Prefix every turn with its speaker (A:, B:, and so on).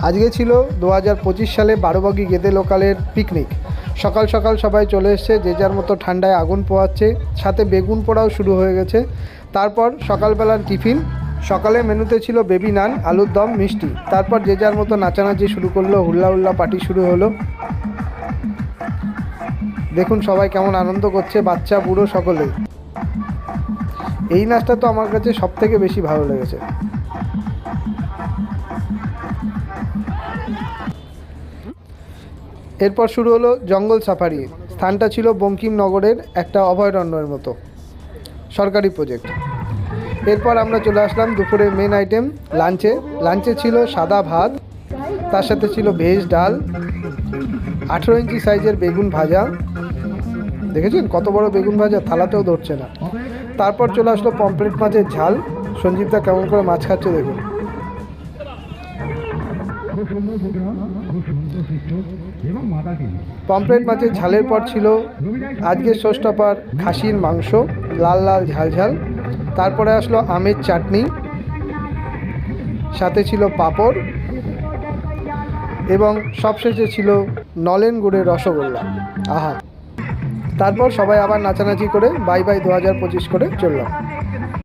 A: আজকে ছিল 2025 সালে বারোবাগি গেদে লোকালের পিকনিক। সকাল সকাল সবাই চলে এসছে, যে যার মতো ঠান্ডায় আগুন পোয়াচ্ছে, সাথে বেগুন পোড়াও শুরু হয়ে গেছে। তারপর সকালবেলার টিফিন, সকালে মেনুতে ছিল বেবি নান, আলুর দম, মিষ্টি। তারপর যে যার মতো নাচানাচি শুরু করলো, হুল্লা হুল্লা পার্টি শুরু হলো। দেখুন সবাই কেমন আনন্দ করছে, বাচ্চা বুড়ো সকলেই। এই নাচটা তো আমার কাছে সব থেকে বেশি ভালো লেগেছে। এরপর শুরু হলো জঙ্গল সাফারি। স্থানটা ছিল বঙ্কিমনগরের একটা অভয়ারণ্যের মতো, সরকারি প্রজেক্ট। এরপর আমরা চলে আসলাম দুপুরে মেন আইটেম লাঞ্চে ছিল সাদা ভাত, তার সাথে ছিল ভেজ ডাল, 18 ইঞ্চি সাইজের বেগুন ভাজা। দেখেছেন কত বড় বেগুন ভাজা, থালাতেও ধরছে না। তারপর চলে আসলো পমফ্রেট মাছের ঝাল। সঞ্জীবদা কেমন করে মাছ খাচ্ছে দেখুন। পমফ্রেট মাছের ঝালের পর ছিল আজকের শোস্টপার খাসির মাংস, লাল লাল ঝাল ঝাল। তারপরে আসলো আমের চাটনি, সাথে ছিল পাঁপড়, এবং সবশেষে ছিল নলেন গুড়ের রসগোল্লা। আহা! তারপর সবাই আবার নাচানাচি করে বাই বাই 2025 করে চললাম।